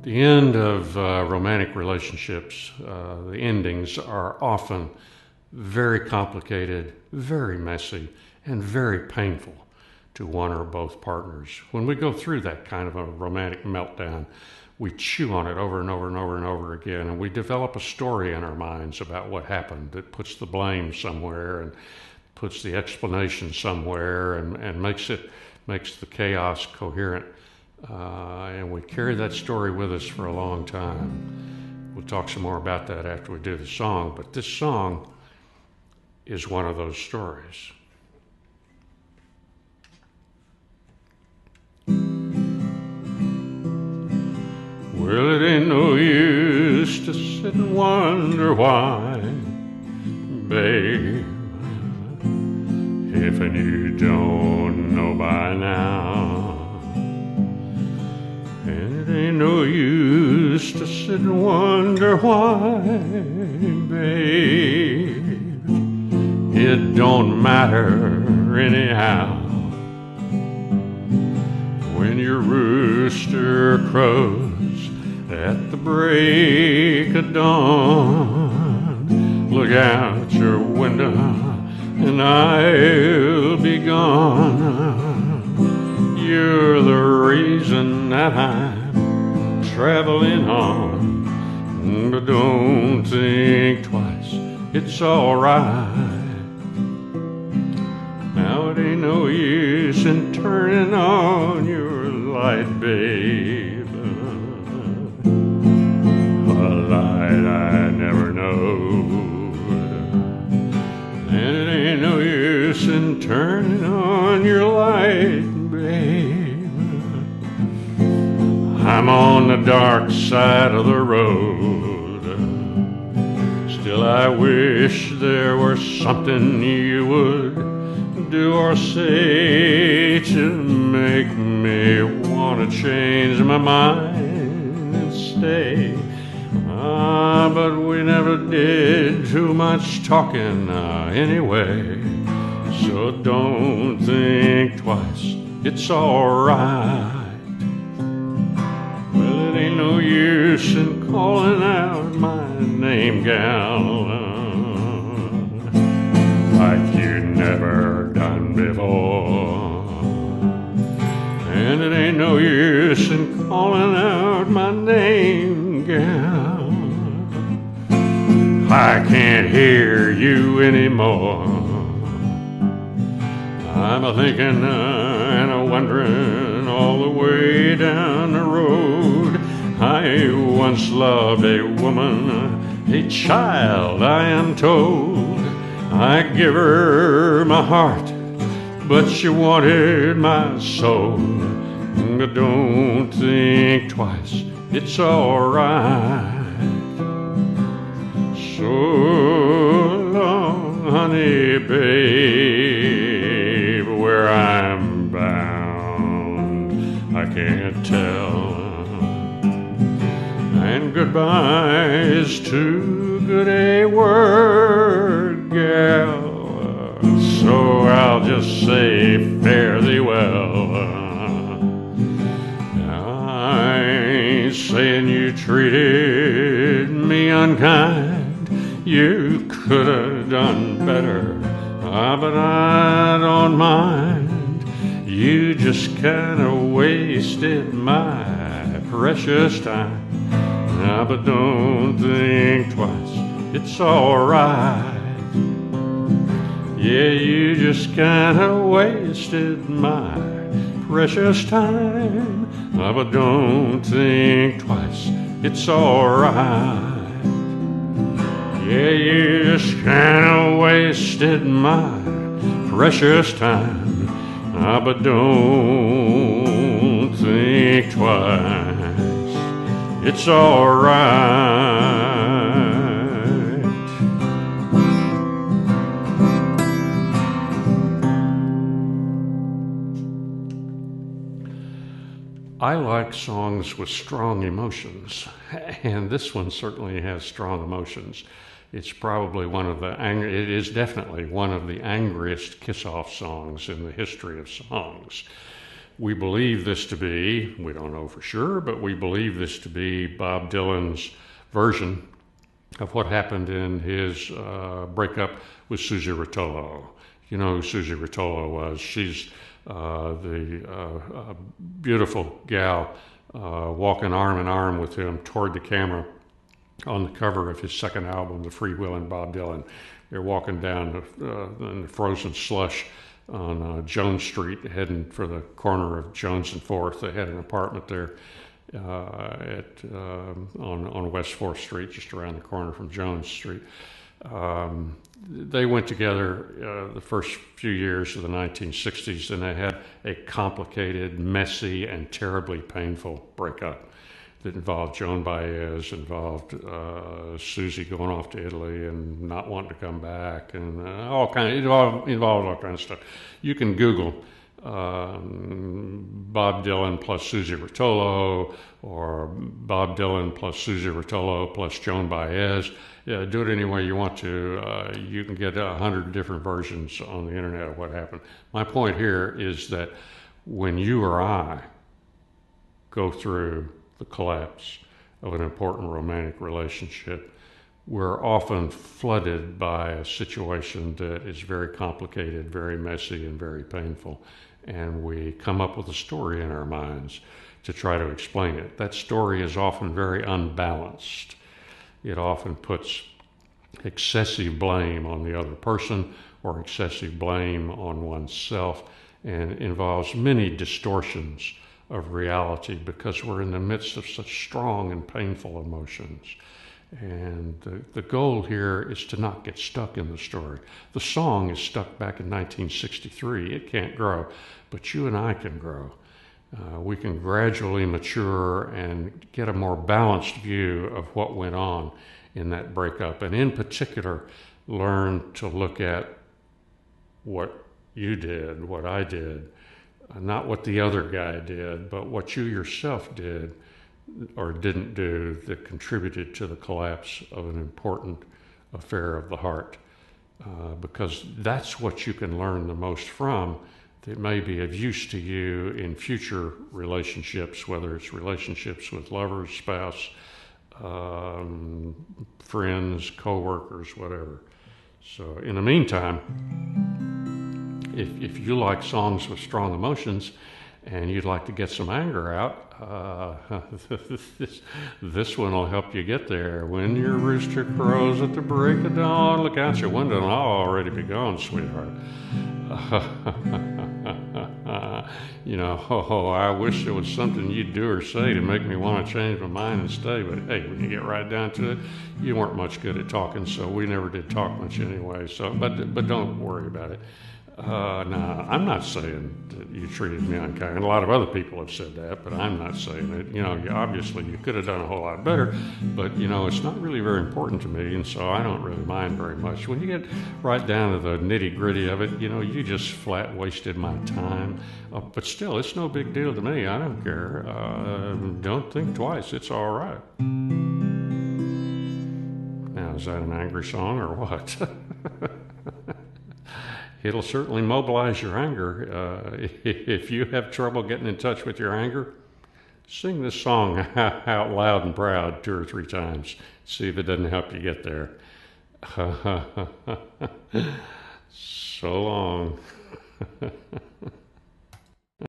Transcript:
The end of romantic relationships, the endings are often very complicated, very messy, and very painful to one or both partners. When we go through that kind of a romantic meltdown, we chew on it over and over and over and over again, and we develop a story in our minds about what happened that puts the blame somewhere and puts the explanation somewhere and makes the chaos coherent. And we carry that story with us for a long time. We'll talk some more about that after we do the song, but this song is one of those stories. Well, it ain't no use to sit and wonder why, babe, if you don't know by now. And it ain't no use to sit and wonder why, babe, it don't matter anyhow. When your rooster crows at the break of dawn, look out your window and I'll be gone. You're the reason that I'm traveling on, but don't think twice, it's alright. Now it ain't no use in turning on your light, babe, a light I never knowed. And it ain't no use in turning on your light, babe, I'm on the dark side of the road. Still I wish there were something you would do or say to make me want to change my mind and stay. But we never did too much talking anyway, so don't think twice, it's alright. Well, it ain't no use in calling out my name, gal, like you never done before. And it ain't no use in calling out my name, gal, I can't hear you anymore. I'm a-thinking and a-wondering all the way down the road. I once loved a woman, a child I am told. I give her my heart, but she wanted my soul. But don't think twice, it's alright. So long, honey, babe, where I'm bound, I can't tell. And goodbye's too good a word, gal, so I'll just say fare thee well. I ain't saying you treated me unkind, you could have done better, but I don't mind. You just kind of wasted my precious time. But don't think twice, it's alright. Yeah, you just kind of wasted my precious time. But don't think twice, it's alright. Yeah, you just kind of wasted my precious time. But don't think twice, it's alright. I like songs with strong emotions, and this one certainly has strong emotions. It's probably it is definitely one of the angriest kiss-off songs in the history of songs. We believe this to be, we don't know for sure, but we believe this to be Bob Dylan's version of what happened in his breakup with Suze Rotolo. You know who Suze Rotolo was. She's the beautiful gal walking arm in arm with him toward the camera on the cover of his second album, The Freewheelin' Bob Dylan. They're walking down in the frozen slush on Jones Street, heading for the corner of Jones and 4th. They had an apartment there on West 4th Street, just around the corner from Jones Street. They went together the first few years of the 1960s, and they had a complicated, messy, and terribly painful breakup that involved Joan Baez, involved Susie going off to Italy and not wanting to come back, and it involved all kinds of stuff. You can Google Bob Dylan plus Suze Rotolo, or Bob Dylan plus Suze Rotolo plus Joan Baez. Yeah, do it any way you want to. You can get 100 different versions on the internet of what happened. My point here is that when you or I go through the collapse of an important romantic relationship, we're often flooded by a situation that is very complicated, very messy, and very painful. And we come up with a story in our minds to try to explain it. That story is often very unbalanced. It often puts excessive blame on the other person or excessive blame on oneself, and involves many distortions of reality because we're in the midst of such strong and painful emotions. And the goal here is to not get stuck in the story. The song is stuck back in 1963. It can't grow, but you and I can grow. We can gradually mature and get a more balanced view of what went on in that breakup, and in particular, learn to look at what you did, what I did, not what the other guy did, but what you yourself did or didn't do that contributed to the collapse of an important affair of the heart. Because that's what you can learn the most from, that may be of use to you in future relationships, whether it's relationships with lovers, spouse, friends, co-workers, whatever. So in the meantime, if you like songs with strong emotions and you'd like to get some anger out, this one will help you get there. When your rooster crows at the break of dawn, look out your window and I'll already be gone, sweetheart. I wish there was something you'd do or say to make me want to change my mind and stay, but hey, when you get right down to it, you weren't much good at talking, so we never did talk much anyway, but don't worry about it. No, I'm not saying that you treated me unkind. A lot of other people have said that, but I'm not saying it. Obviously you could have done a whole lot better, but it's not really very important to me, and so I don't really mind very much. When you get right down to the nitty gritty of it, you just flat wasted my time. But still, it's no big deal to me. I don't care. Don't think twice. It's all right. Now, is that an angry song or what? It'll certainly mobilize your anger. If you have trouble getting in touch with your anger, sing this song out loud and proud 2 or 3 times. See if it doesn't help you get there. So long.